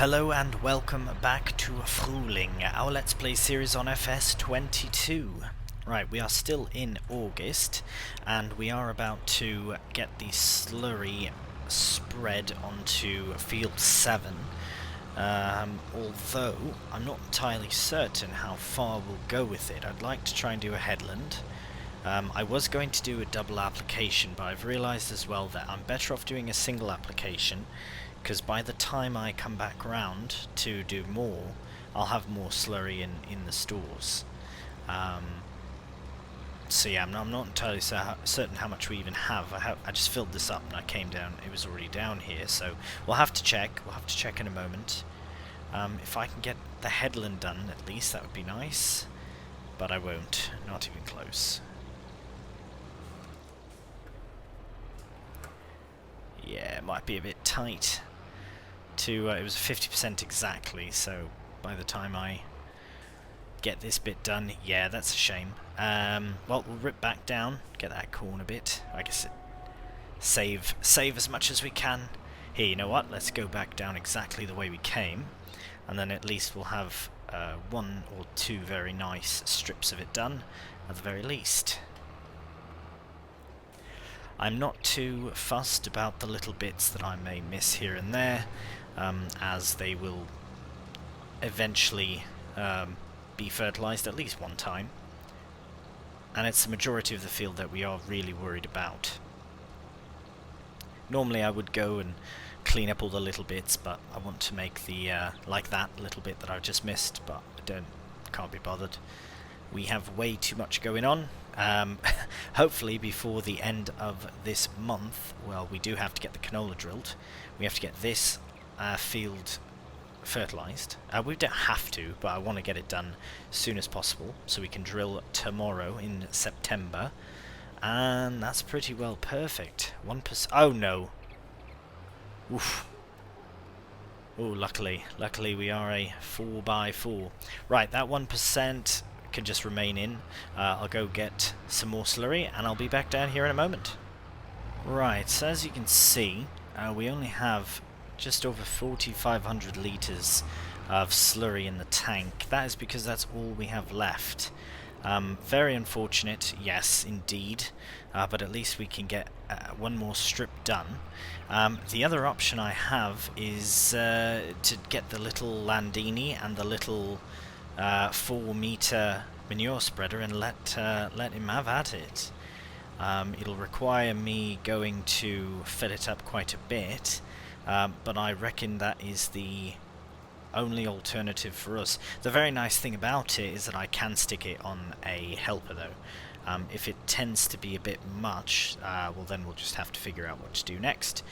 Hello and welcome back to Frühling, our Let's Play series on FS22. Right, we are still in August, and we are about to get the slurry spread onto Field 7. Although, I'm not entirely certain how far we'll go with it. I'd like to try and do a headland. I was going to do a double application, but I've realised as well that I'm better off doing a single application, because by the time I come back round to do more, I'll have more slurry in the stores. So yeah, I'm not entirely certain how much we even have. I just filled this up and I came down, it was already down here, so we'll have to check. We'll have to check in a moment. If I can get the headland done at least, that would be nice, but I won't, not even close. Yeah, it might be a bit tight. It was 50% exactly, so by the time I get this bit done, yeah, that's a shame. Well, we'll rip back down, get that corner bit. I guess save as much as we can. Here, you know what? Let's go back down exactly the way we came, and then at least we'll have one or two very nice strips of it done, at the very least. I'm not too fussed about the little bits that I may miss here and there, as they will eventually be fertilised at least one time. And it's the majority of the field that we are really worried about. Normally I would go and clean up all the little bits, but I want to make the, like that little bit that I've just missed, but I can't be bothered. We have way too much going on. Hopefully before the end of this month, well, we do have to get the canola drilled. We have to get this field fertilised. We don't have to, but I want to get it done as soon as possible, so we can drill tomorrow in September. And that's pretty well perfect. 1%. Oh no! Oof. Oh, luckily we are a 4x4. Right, that 1% can just remain in. I'll go get some more slurry and I'll be back down here in a moment. Right, so as you can see, we only have just over 4,500 litres of slurry in the tank. That is because that's all we have left. Very unfortunate, yes, indeed, but at least we can get one more strip done. The other option I have is to get the little Landini and the little 4-meter manure spreader and let him have at it. It'll require me going to fill it up quite a bit, but I reckon that is the only alternative for us. The very nice thing about it is that I can stick it on a helper though. If it tends to be a bit much, well then we'll just have to figure out what to do next.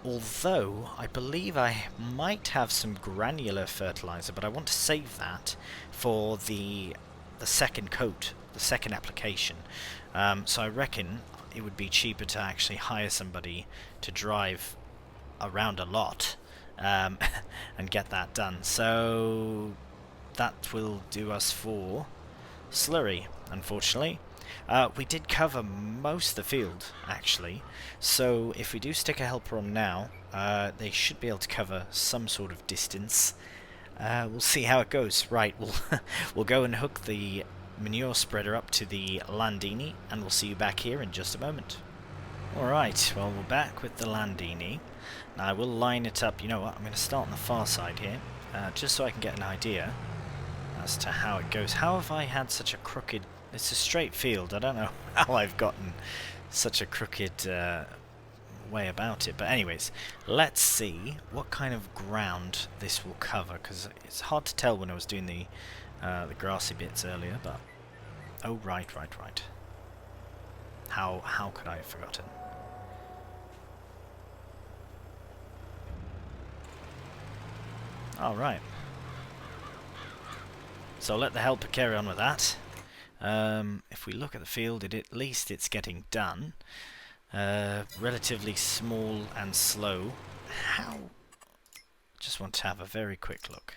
Although, I believe I might have some granular fertilizer, but I want to save that for the second coat, the second application. So I reckon it would be cheaper to actually hire somebody to drive around a lot and get that done. So that will do us for slurry, unfortunately. We did cover most of the field, actually, so if we do stick a helper on now, they should be able to cover some sort of distance. We'll see how it goes. Right, we'll go and hook the manure spreader up to the Landini, and we'll see you back here in just a moment. Alright, well, we're back with the Landini. Now I will line it up. You know what, I'm going to start on the far side here, just so I can get an idea as to how it goes. How have I had such a crooked... It's a straight field. I don't know how I've gotten such a crooked way about it. But anyways, let's see what kind of ground this will cover, because it's hard to tell when I was doing the grassy bits earlier. But oh, right. How could I have forgotten? All right. So let the helper carry on with that. If we look at the field, at least it's getting done. Relatively small and slow. Just want to have a very quick look.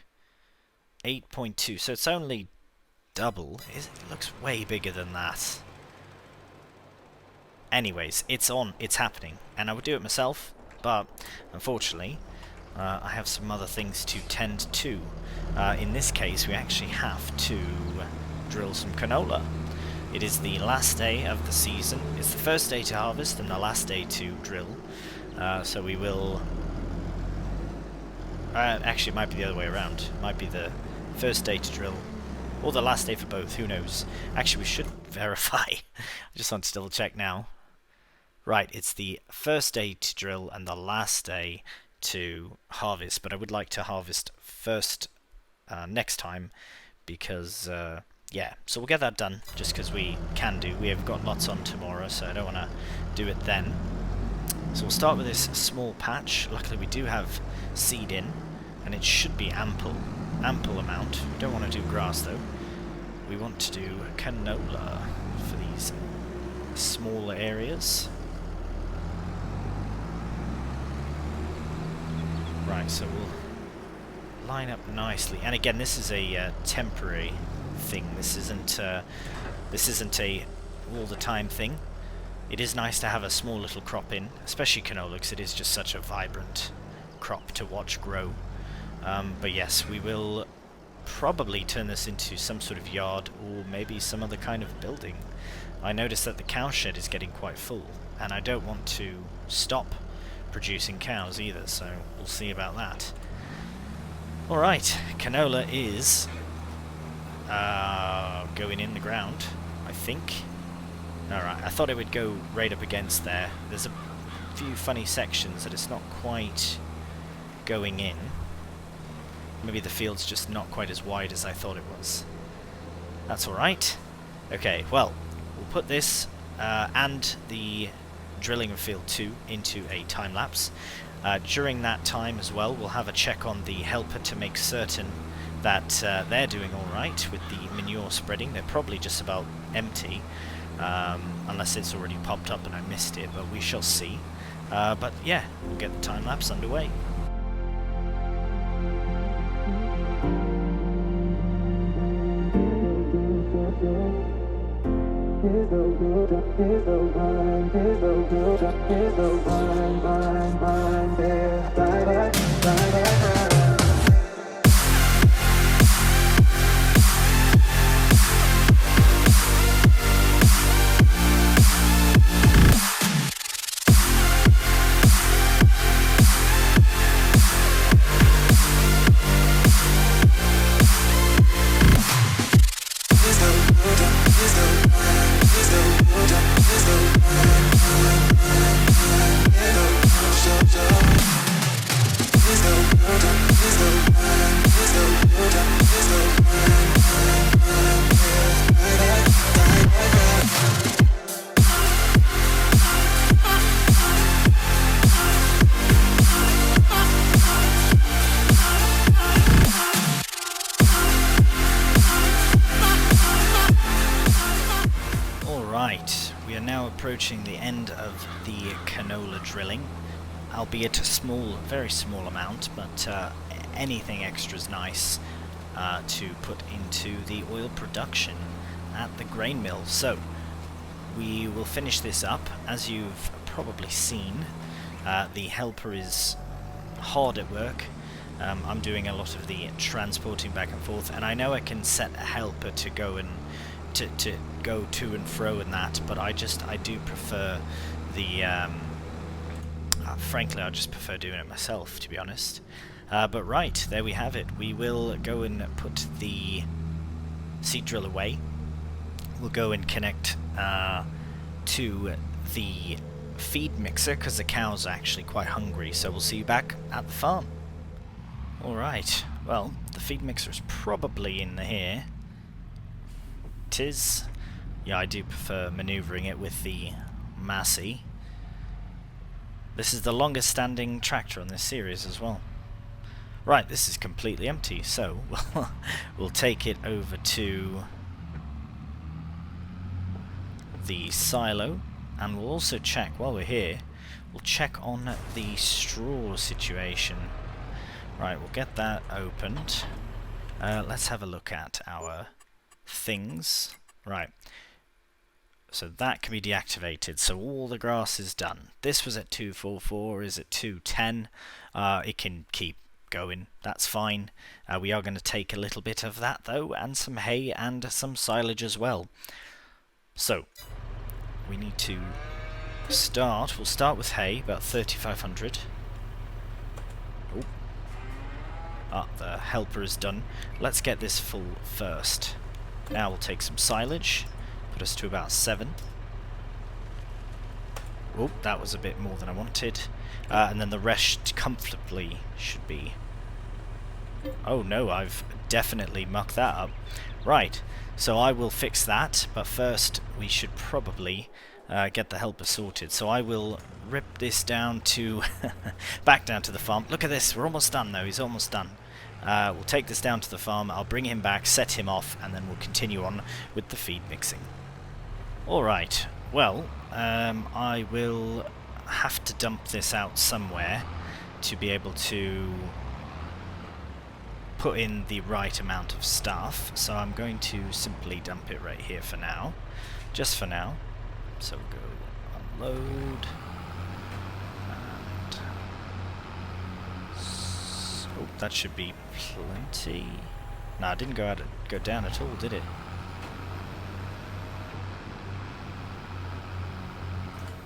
8.2, so it's only double. It looks way bigger than that. Anyways, it's on, it's happening. And I would do it myself, but unfortunately, I have some other things to tend to. In this case, we actually have to drill some canola. It is the last day of the season. It's the first day to harvest and the last day to drill. So we will... actually, it might be the other way around. It might be the first day to drill, or the last day for both, who knows. Actually, we should verify. I just want to double check now. Right, it's the first day to drill and the last day to harvest, but I would like to harvest first next time, because yeah, so we'll get that done just because we can do. We have got lots on tomorrow, so I don't want to do it then. So we'll start with this small patch. Luckily we do have seed in, and it should be ample amount. We don't want to do grass though. We want to do canola for these smaller areas. Right, so we'll line up nicely. And again, this is a temporary thing. This isn't a all the time thing. It is nice to have a small little crop in, especially canola, because it is just such a vibrant crop to watch grow. But yes, we will probably turn this into some sort of yard, or maybe some other kind of building. I noticed that the cow shed is getting quite full, and I don't want to stop producing cows either, so we'll see about that. Alright, canola is going in the ground, I think. Alright, I thought it would go right up against there. There's a few funny sections that it's not quite going in. Maybe the field's just not quite as wide as I thought it was. That's alright. Okay, well, we'll put this and the drilling of field 2 into a time-lapse. During that time as well, we'll have a check on the helper to make certain that they're doing alright with the manure spreading. They're probably just about empty, unless it's already popped up and I missed it, but we shall see. But yeah, we'll get the time-lapse underway. We are now approaching the end of the canola drilling, albeit a small, very small amount, but anything extra is nice to put into the oil production at the grain mill. So we will finish this up. As you've probably seen, the helper is hard at work. I'm doing a lot of the transporting back and forth, and I know I can set a helper to go and to go to and fro and that, but I do prefer the frankly I just prefer doing it myself, to be honest. But right, there we have it. We will go and put the seed drill away. We'll go and connect to the feed mixer, because the cows are actually quite hungry, so we'll see you back at the farm. Alright, well, the feed mixer is probably in here. It is. Yeah, I do prefer manoeuvring it with the Massey. This is the longest standing tractor on this series as well. Right, this is completely empty, so we'll take it over to the silo, and we'll also check, while we're here, we'll check on the straw situation. Right, we'll get that opened. Let's have a look at our things. Right. So that can be deactivated. So all the grass is done. This was at 244, is at 210. It can keep going, that's fine. We are going to take a little bit of that though, and some hay and some silage as well. So we need to start. We'll start with hay, about 3,500. Oh. Ah, the helper is done. Let's get this full first. Now we'll take some silage, put us to about 7. Oh, that was a bit more than I wanted. And then the rest comfortably should be... Oh no, I've definitely mucked that up. Right, so I will fix that, but first we should probably get the helper sorted. So I will rip this down to... back down to the farm. Look at this, we're almost done though, he's almost done. We'll take this down to the farm, I'll bring him back, set him off, and then we'll continue on with the feed mixing. Alright, well, I will have to dump this out somewhere to be able to put in the right amount of stuff, so I'm going to simply dump it right here for now, just for now. So we'll go unload, and oh, that should be plenty. No, it didn't go down at all, did it?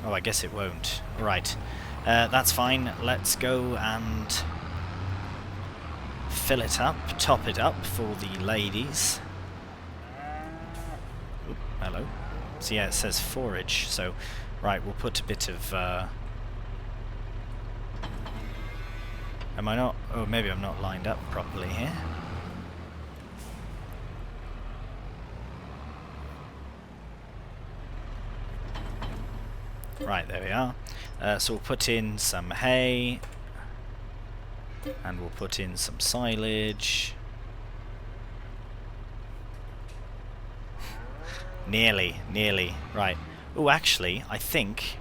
Oh, I guess it won't. Right, that's fine. Let's go and fill it up, top it up for the ladies. Oop, hello. So yeah, it says forage. So, right, we'll put a bit of... Am I not... Oh, maybe I'm not lined up properly here. Right, there we are. So we'll put in some hay, and we'll put in some silage. Nearly. Right. Oh, actually, I think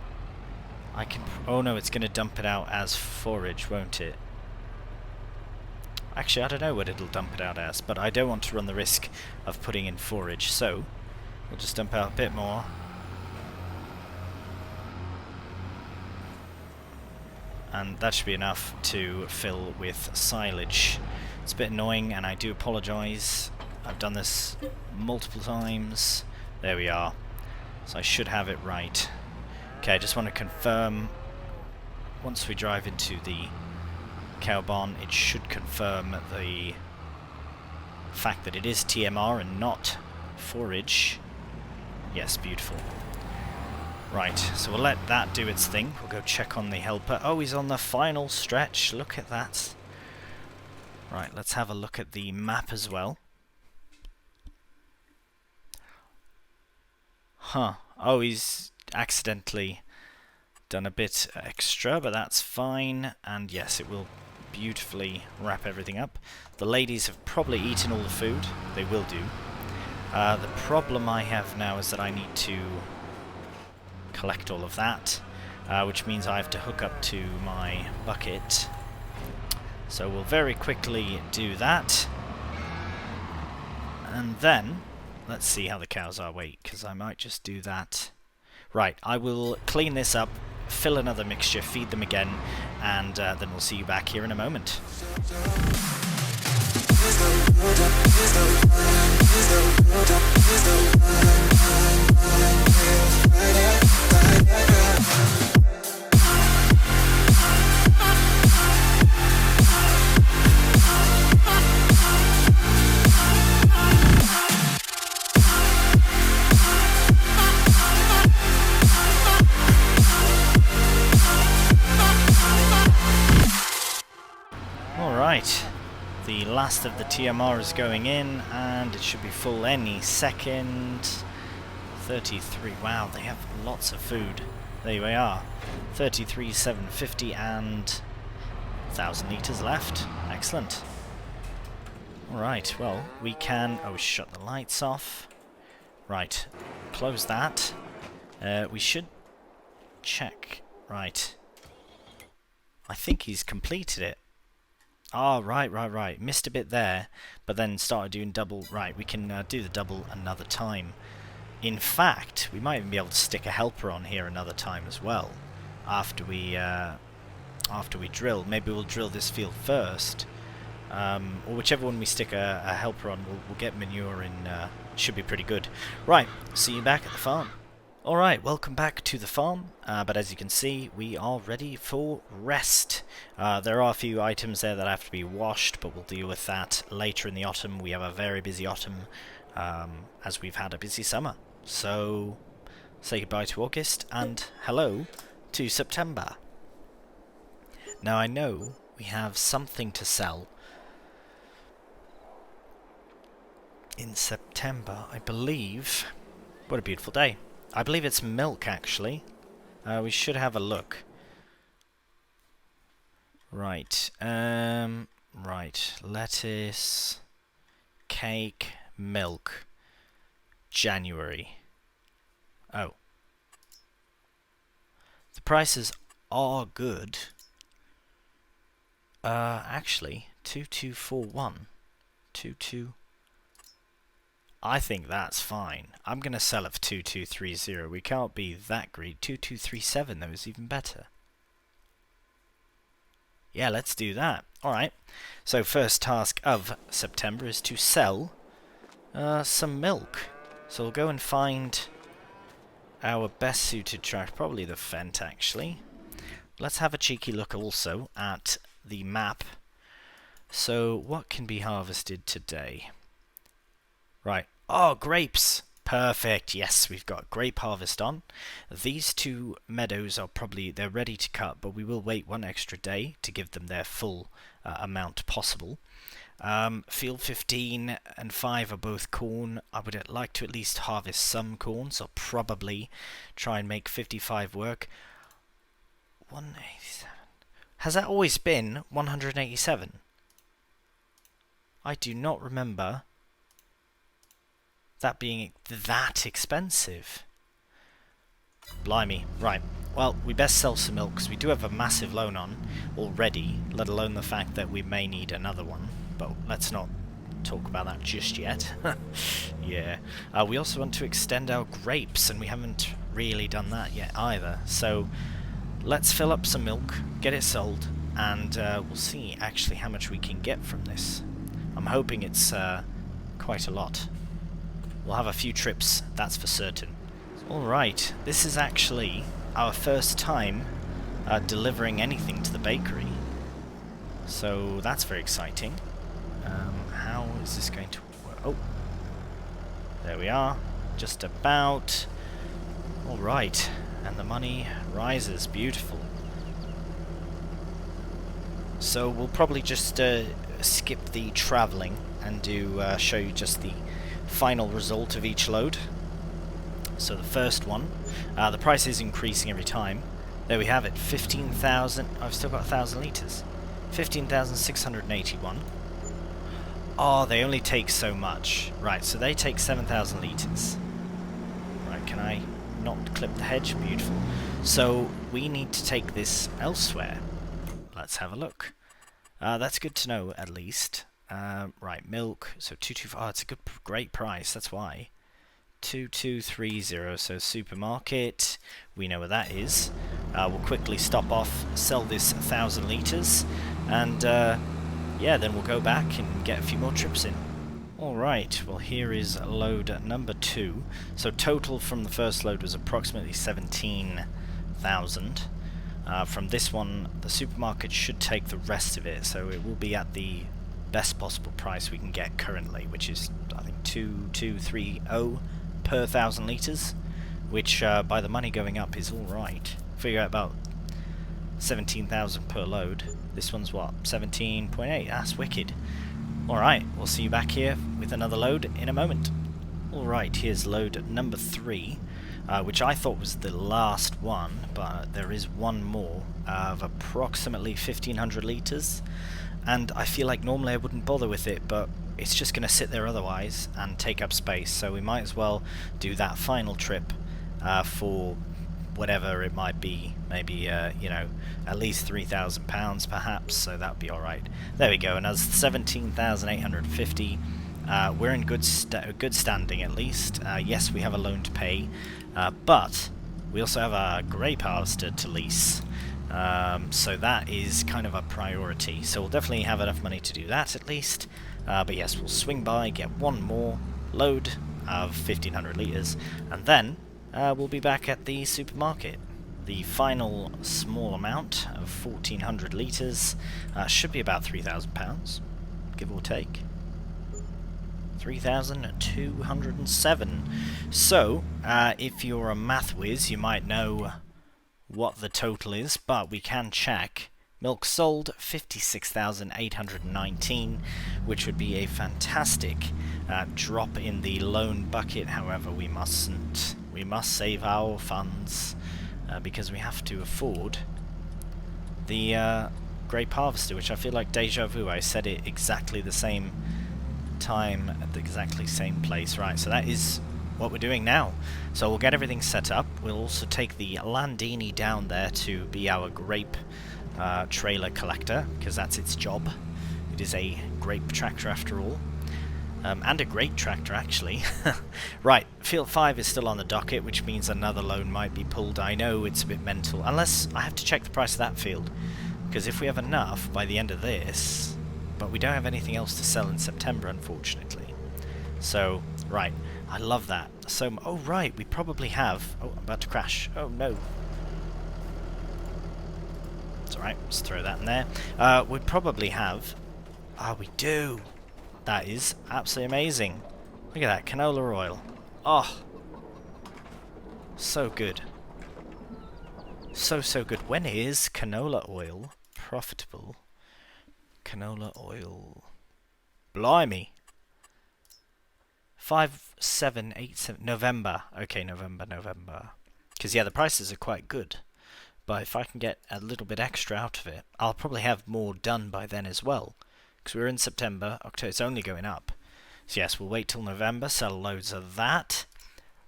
I can... Oh no, it's going to dump it out as forage, won't it? Actually, I don't know what it'll dump it out as, but I don't want to run the risk of putting in forage, so we'll just dump out a bit more. And that should be enough to fill with silage. It's a bit annoying, and I do apologise. I've done this multiple times. There we are. So I should have it right. Okay, I just want to confirm, once we drive into the cow barn, it should confirm the fact that it is TMR and not forage. Yes, beautiful. Right, so we'll let that do its thing. We'll go check on the helper. Oh, he's on the final stretch. Look at that. Right, let's have a look at the map as well. Huh. Oh, he's accidentally done a bit extra, but that's fine. And yes, it will beautifully wrap everything up. The ladies have probably eaten all the food. They will do. The problem I have now is that I need to collect all of that, which means I have to hook up to my bucket. So we'll very quickly do that, and then let's see how the cows are. Wait, because I might just do that. Right, I will clean this up, fill another mixture, feed them again, and then we'll see you back here in a moment. Alright, the last of the TMR is going in, and it should be full any second. 33, wow, they have lots of food. There we are, 33,750 and 1,000 litres left. Excellent. Alright, well, we can... Oh, shut the lights off. Right, close that. We should check. Right. I think he's completed it. Ah, right. Missed a bit there, but then started doing double. Right, we can do the double another time. In fact, we might even be able to stick a helper on here another time as well, after we drill. Maybe we'll drill this field first, or whichever one we stick a helper on, we'll get manure in. Should be pretty good. Right, see you back at the farm. Alright, welcome back to the farm, but as you can see, we are ready for rest. There are a few items there that have to be washed, but we'll deal with that later in the autumn. We have a very busy autumn, as we've had a busy summer. So, say goodbye to August, and hello to September. Now I know we have something to sell in September, I believe. What a beautiful day. I believe it's milk, actually. We should have a look. Right. Right. Lettuce, cake, milk. January. Oh. The prices are good. Actually, 2241. 22. I think that's fine. I'm going to sell it for 2230. We can't be that greedy. 2237 though is even better. Yeah, let's do that. Alright. So first task of September is to sell some milk. So we'll go and find our best suited track. Probably the Fent, actually. Let's have a cheeky look also at the map. So what can be harvested today? Right. Oh, grapes! Perfect. Yes, we've got Grape Harvest on. These two meadows are they're ready to cut, but we will wait one extra day to give them their full amount possible. Field 15 and 5 are both corn. I would like to at least harvest some corn, so I'll probably try and make 55 work. 187. Has that always been 187? I do not remember that being that expensive. Blimey. Right. Well, we best sell some milk because we do have a massive loan on already, let alone the fact that we may need another one. But let's not talk about that just yet. Yeah. We also want to extend our grapes, and we haven't really done that yet either. So let's fill up some milk, get it sold, and we'll see actually how much we can get from this. I'm hoping it's quite a lot. We'll have a few trips, that's for certain. Alright, this is actually our first time delivering anything to the bakery. So that's very exciting. How is this going to work? Oh, there we are. Just about. Alright, and the money rises. Beautiful. So we'll probably just skip the travelling and show you just the final result of each load. So the first one, the price is increasing every time. There we have it, 15,000. I've still got 1,000 litres. 15,681. Oh, they only take so much. Right, so they take 7,000 litres. Right, can I not clip the hedge? Beautiful. So we need to take this elsewhere. Let's have a look. That's good to know, at least. Right, milk, so 225. Oh, it's a great price, that's why. 2230, so supermarket, we know where that is. We'll quickly stop off, sell this 1,000 litres, and yeah, then we'll go back and get a few more trips in. Alright, well here is load number 2. So total from the first load was approximately 17,000. From this one, the supermarket should take the rest of it, so it will be at the best possible price we can get currently, which is, I think, 2230 per 1,000 litres, which by the money going up is alright. Figure out about 17,000 per load. This one's what? 17.8. That's wicked. Alright, we'll see you back here with another load in a moment. Alright, here's load number 3, which I thought was the last one, but there is one more of approximately 1,500 litres. And I feel like normally I wouldn't bother with it, but it's just going to sit there otherwise and take up space, so we might as well do that final trip for whatever it might be, maybe, you know, at least £3,000 perhaps, so that would be alright. There we go, and that's 17,850. We're in good standing at least. Yes, we have a loan to pay, but we also have a grape harvester to lease. So that is kind of a priority. So we'll definitely have enough money to do that at least. But yes, we'll swing by, get one more load of 1500 litres, and then we'll be back at the supermarket. The final small amount of 1400 litres should be about £3,000, give or take. 3,207. So, if you're a math whiz, you might know what the total is, but we can check. Milk sold 56,819, which would be a fantastic drop in the loan bucket. However, we mustn't. We must save our funds because we have to afford the Grape Harvester, which I feel like deja vu. I said it exactly the same time at the exactly same place. Right, so that is what we're doing now. So we'll get everything set up. We'll also take the Landini down there to be our grape trailer collector, because that's its job. It is a grape tractor after all. And a great tractor, actually. Right, Field 5 is still on the docket, which means another loan might be pulled. I know it's a bit mental, unless I have to check the price of that field, because if we have enough by the end of this, but we don't have anything else to sell in September, unfortunately. So, right, I love that. So, oh right, we probably have... Oh, I'm about to crash. Oh no. It's alright, just throw that in there. We probably have... Ah, we do! That is absolutely amazing. Look at that, canola oil. Oh! So good. So good. When is canola oil profitable? Canola oil. Blimey! 5787 November. Okay, November. Because yeah, the prices are quite good. But if I can get a little bit extra out of it, I'll probably have more done by then as well. Because we're in September, October, it's only going up. So yes, we'll wait till November, sell loads of that.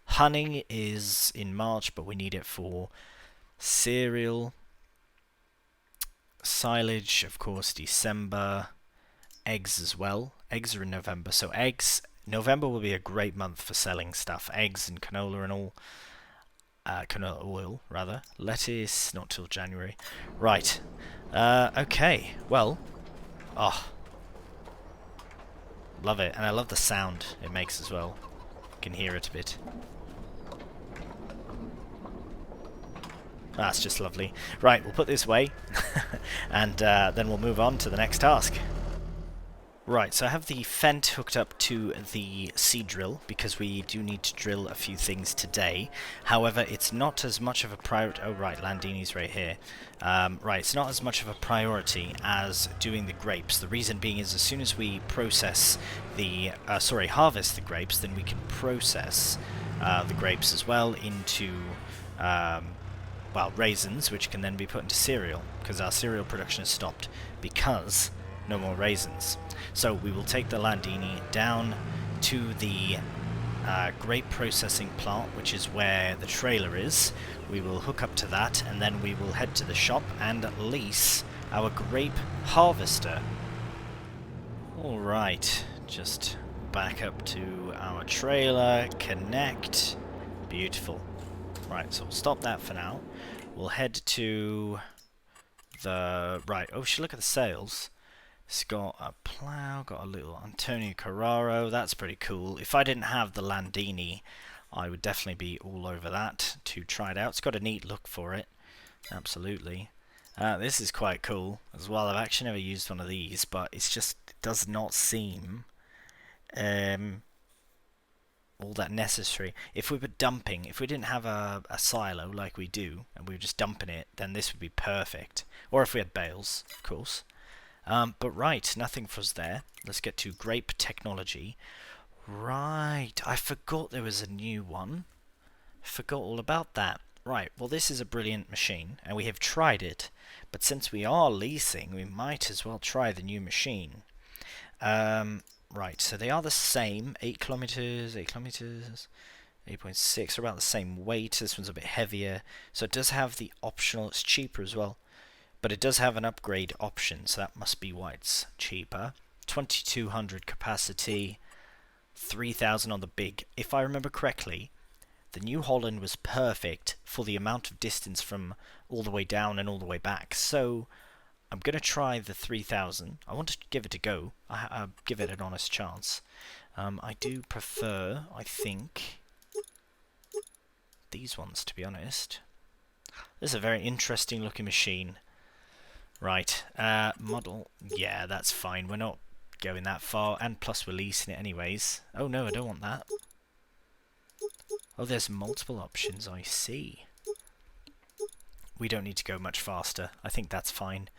Honey is in March, but we need it for cereal. Silage, of course, December. Eggs as well. Eggs are in November, so eggs... November will be a great month for selling stuff. Eggs and canola and all. Canola oil, rather. Lettuce, not till January. Right. Okay. Well. Oh. Love it. And I love the sound it makes as well. You can hear it a bit. That's just lovely. Right, we'll put this away. And then we'll move on to the next task. Right, so I have the Fent hooked up to the seed drill, because we do need to drill a few things today. However, it's not as much of a priority... Oh, right, Landini's right here. Right, it's not as much of a priority as doing the grapes. The reason being is as soon as we process the... harvest the grapes, then we can process the grapes as well into... well, raisins, which can then be put into cereal, because our cereal production has stopped because no more raisins. So we will take the Landini down to the grape processing plant, which is where the trailer is. We will hook up to that, and then we will head to the shop and lease our grape harvester. Alright, just back up to our trailer, connect. Beautiful. Right, so we'll stop that for now. We'll head to the... Right, oh, we should look at the sales. It's got a plough, got a little Antonio Carraro. That's pretty cool. If I didn't have the Landini, I would definitely be all over that to try it out. It's got a neat look for it. Absolutely. This is quite cool as well. I've actually never used one of these, but it's just, it does not seem all that necessary. If we were dumping, if we didn't have a silo like we do, and we were just dumping it, then this would be perfect. Or if we had bales, of course. But right, nothing for us there. Let's get to grape technology. Right, I forgot there was a new one. Forgot all about that. Right, well this is a brilliant machine, and we have tried it. But since we are leasing, we might as well try the new machine. Right, so they are the same. 8 kilometers, 8.6, are about the same weight. This one's a bit heavier. So it does have the optional, it's cheaper as well. But it does have an upgrade option, so that must be why it's cheaper. 2200 capacity. 3,000 on the big. If I remember correctly, the New Holland was perfect for the amount of distance from all the way down and all the way back. So I'm going to try the 3,000. I want to give it a go. I'll give it an honest chance. I do prefer, I think, these ones, to be honest. This is a very interesting looking machine. Right, model. Yeah, that's fine. We're not going that far, and plus we're leasing it anyways. Oh no, I don't want that. Oh, there's multiple options, I see. We don't need to go much faster. I think that's fine.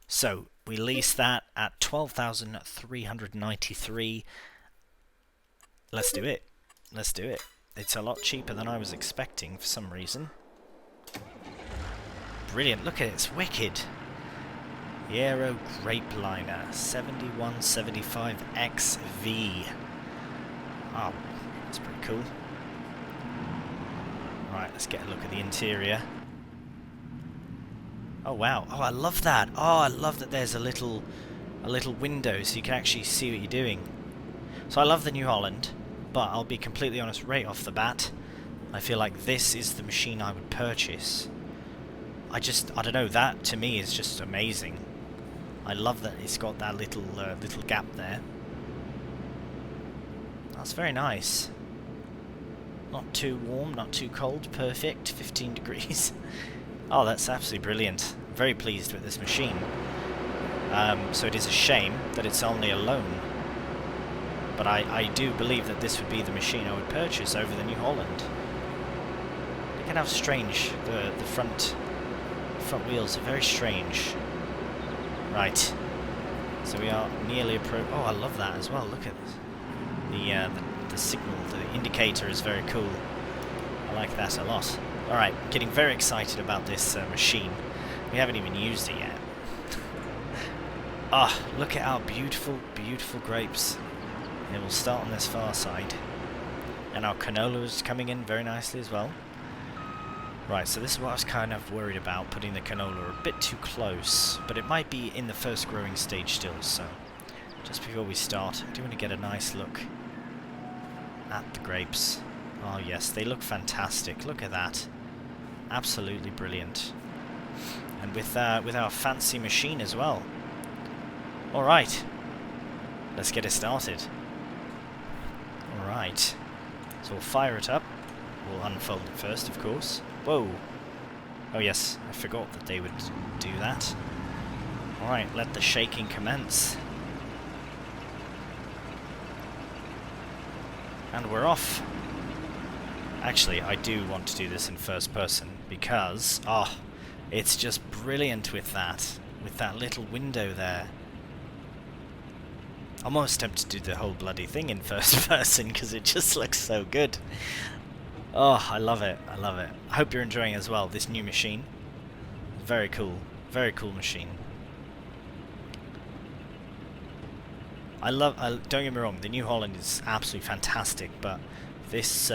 So, we lease that at 12,393. Let's do it. Let's do it. It's a lot cheaper than I was expecting for some reason. Brilliant. Look at it. It's wicked. The Aero Grape Liner 7175 XV. Oh, that's pretty cool. Right, let's get a look at the interior. Oh wow! Oh, I love that! Oh, I love that there's a little window so you can actually see what you're doing. So I love the New Holland, but I'll be completely honest, right off the bat, I feel like this is the machine I would purchase. I don't know, that to me is just amazing. I love that it's got that little gap there. That's very nice. Not too warm, not too cold, perfect, 15 degrees. Oh, that's absolutely brilliant. I'm very pleased with this machine. So it is a shame that it's only a loan. But I do believe that this would be the machine I would purchase over the New Holland. Look at how strange the front wheels are, very strange. Right. So we are nearly oh, I love that as well. Look at this. The signal, the indicator is very cool. I like that a lot. Alright, getting very excited about this machine. We haven't even used it yet. Ah, look at our beautiful, beautiful grapes. It will start on this far side. And our canola is coming in very nicely as well. Right, so this is what I was kind of worried about, putting the canola a bit too close. But it might be in the first growing stage still, so just before we start, I do want to get a nice look at the grapes. Oh yes, they look fantastic. Look at that. Absolutely brilliant. And with our fancy machine as well. Alright. Let's get it started. Alright. So we'll fire it up. We'll unfold it first, of course. Whoa. Oh yes, I forgot that they would do that. Alright, let the shaking commence. And we're off. Actually, I do want to do this in first person because, oh, it's just brilliant with that little window there. I'm almost tempted to do the whole bloody thing in first person because it just looks so good. Oh, I love it. I love it. I hope you're enjoying as well, this new machine. Very cool. Very cool machine. Don't get me wrong, the New Holland is absolutely fantastic, but this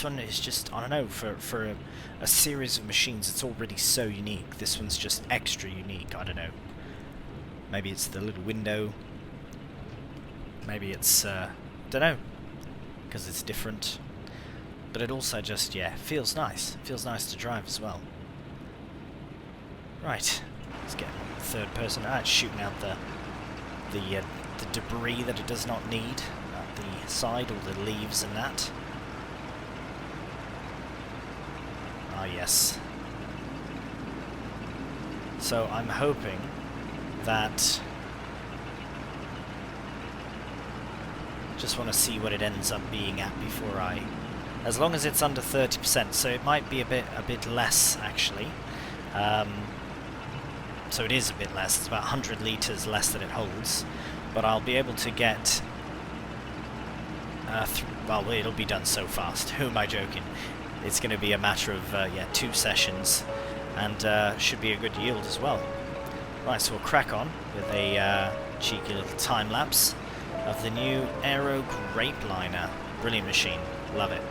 one is just, I don't know, for a series of machines, it's already so unique. This one's just extra unique, I don't know. Maybe it's the little window. Maybe it's, don't know, because it's different. But it also just, yeah, feels nice. Feels nice to drive as well. Right, let's get third person. Ah, it's shooting out the debris that it does not need at the side, all the leaves and that. Ah, yes. So I'm hoping that, just want to see what it ends up being at before as long as it's under 30%, so it might be a bit less actually. So it is a bit less, it's about 100 litres less than it holds, but I'll be able to get, well, it'll be done so fast, who am I joking? It's going to be a matter of, 2 sessions, and should be a good yield as well. Right, so we'll crack on with a cheeky little time lapse of the new Aero Grape Liner. Brilliant machine, love it.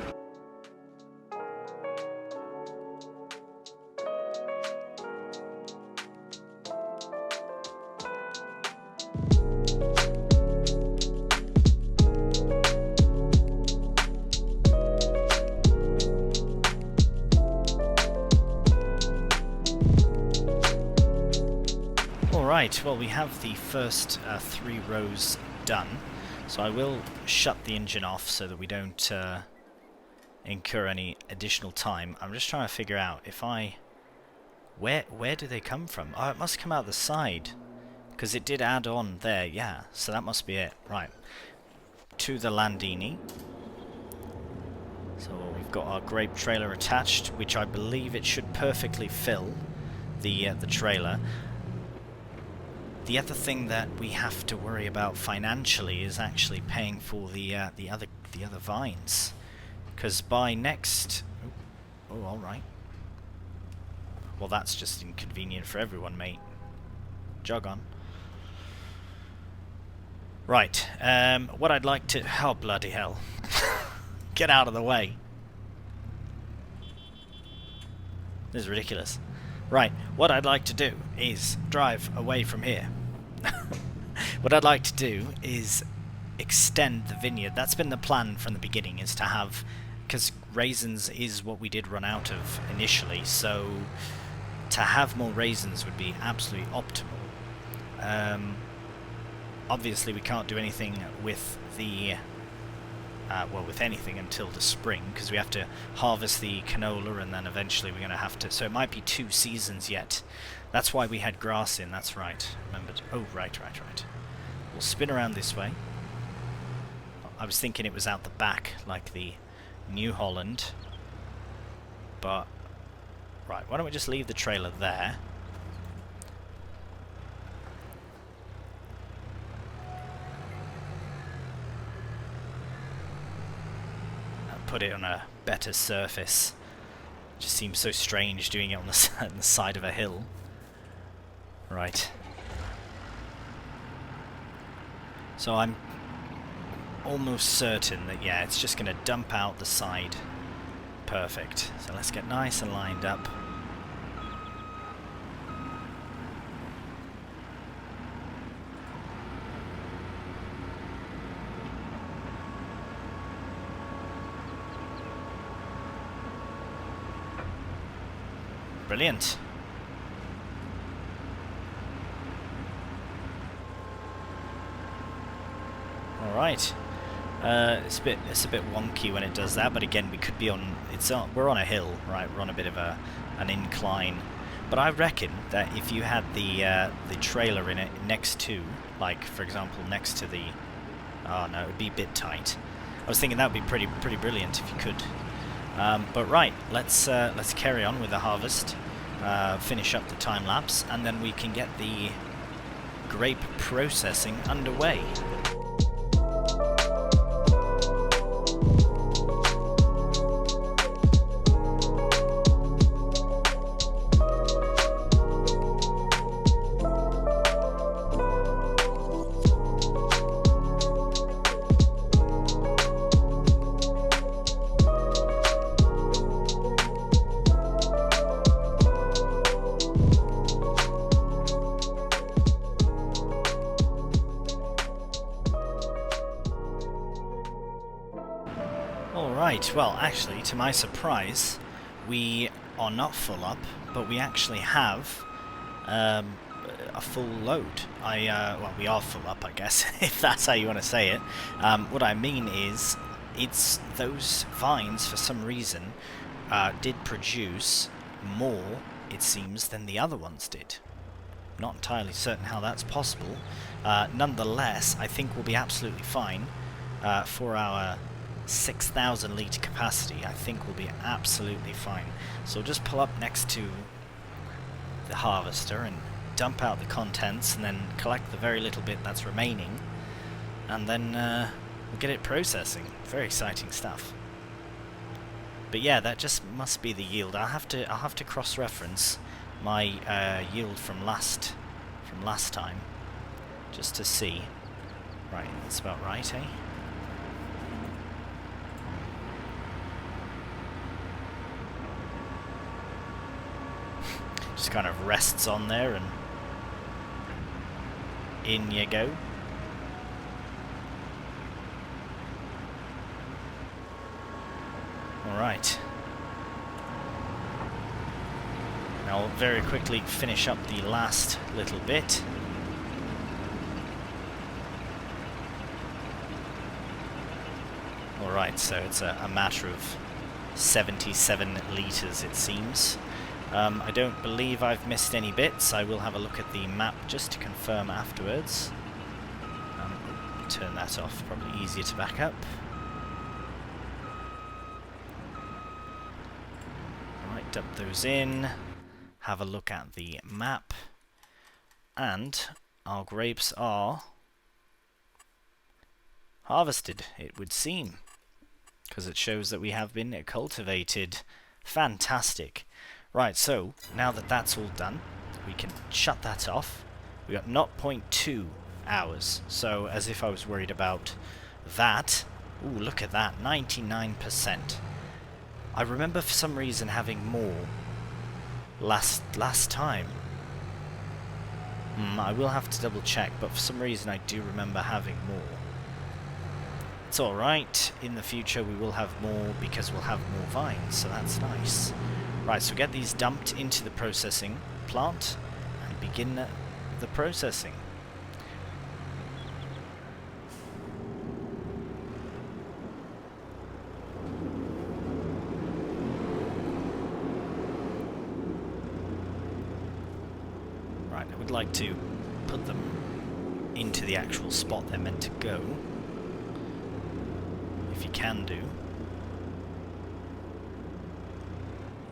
Alright, well we have the first 3 rows done, so I will shut the engine off so that we don't incur any additional time. I'm just trying to figure out if I... Where do they come from? Oh, it must come out the side, because it did add on there, yeah, so that must be it. Right, to the Landini. So we've got our grape trailer attached, which I believe it should perfectly fill the trailer. The other thing that we have to worry about financially is actually paying for the other vines, because by next... Oh, all right. Well, that's just inconvenient for everyone, mate. Jog on. Right. What I'd like to... Oh, bloody hell. Get out of the way. This is ridiculous. Right. What I'd like to do is drive away from here. What I'd like to do is extend the vineyard. That's been the plan from the beginning, is to have... Because raisins is what we did run out of initially, so... To have more raisins would be absolutely optimal. Obviously we can't do anything with the... well, with anything until the spring, because we have to harvest the canola, and then eventually we're going to have to... So it might be 2 seasons yet. That's why we had grass in, that's right. Remembered. Oh, right. We'll spin around this way. I was thinking it was out the back, like the New Holland. But... Right, why don't we just leave the trailer there? And put it on a better surface. Just seems so strange doing it on the, on the side of a hill. Right. So I'm almost certain that, yeah, it's just going to dump out the side. Perfect. So let's get nice and lined up. Brilliant. All right. It's a bit wonky when it does that, but again, we could be on. We're on a hill, right? We're on a bit of an incline. But I reckon that if you had the trailer in it next to, like for example, next to the. Oh no, it would be a bit tight. I was thinking that would be pretty brilliant if you could. But right, let's carry on with the harvest. Finish up the time lapse, and then we can get the grape processing underway. Alright, well actually, to my surprise, we are not full up, but we actually have a full load. Well, we are full up, I guess, if that's how you want to say it. What I mean is, it's those vines, for some reason, did produce more, it seems, than the other ones did. Not entirely certain how that's possible. Nonetheless, I think we'll be absolutely fine for our 6,000 litre capacity. I think we'll be absolutely fine. So we'll just pull up next to the harvester and dump out the contents, and then collect the very little bit that's remaining, and then we'll get it processing. Very exciting stuff. But yeah, that just must be the yield. I'll have to cross-reference my yield from last time, just to see. Right, that's about right, eh? Just kind of rests on there, and in you go. Alright. I'll very quickly finish up the last little bit. Alright, so it's a matter of 77 litres, it seems. I don't believe I've missed any bits. I will have a look at the map just to confirm afterwards. Turn that off, probably easier to back up. Alright, dump those in. Have a look at the map. And our grapes are harvested, it would seem, because it shows that we have been cultivated. Fantastic. Right, so now that that's all done, we can shut that off. We got 0.2 hours, so as if I was worried about that. Ooh, look at that, 99%. I remember for some reason having more last time. I will have to double check, but for some reason I do remember having more. It's alright, in the future we will have more because we'll have more vines, so that's nice. Right, so get these dumped into the processing plant and begin the processing. Right, I would like to put them into the actual spot they're meant to go. If you can do.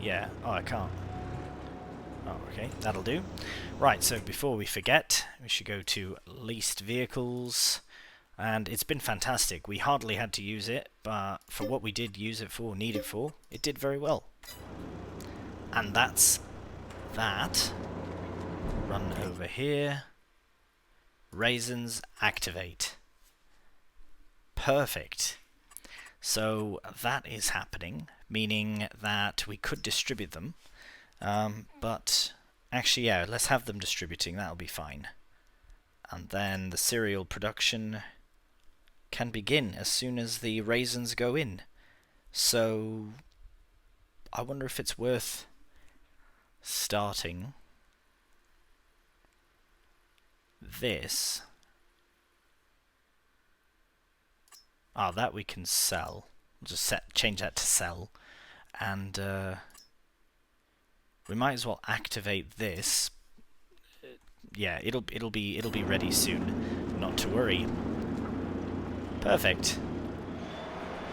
Yeah, oh, I can't. Oh, okay, that'll do. Right, so before we forget, we should go to leased vehicles, and it's been fantastic. We hardly had to use it, but for what we did use it for, need it for, it did very well. And that's that. Run over here. Raisins activate. Perfect. So that is happening, meaning that we could distribute them, but actually, yeah, let's have them distributing, that'll be fine. And then the cereal production can begin as soon as the raisins go in. So I wonder if it's worth starting this. Ah, that we can sell. We'll just change that to sell, and we might as well activate this. Yeah, it'll be ready soon. Not to worry. Perfect.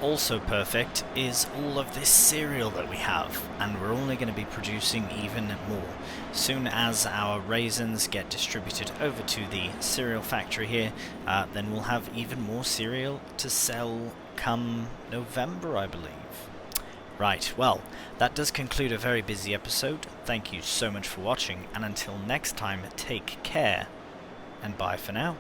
Also perfect is all of this cereal that we have, and we're only going to be producing even more. Soon as our raisins get distributed over to the cereal factory here, then we'll have even more cereal to sell come November, I believe. Right, well, that does conclude a very busy episode. Thank you so much for watching, and until next time, take care, and bye for now.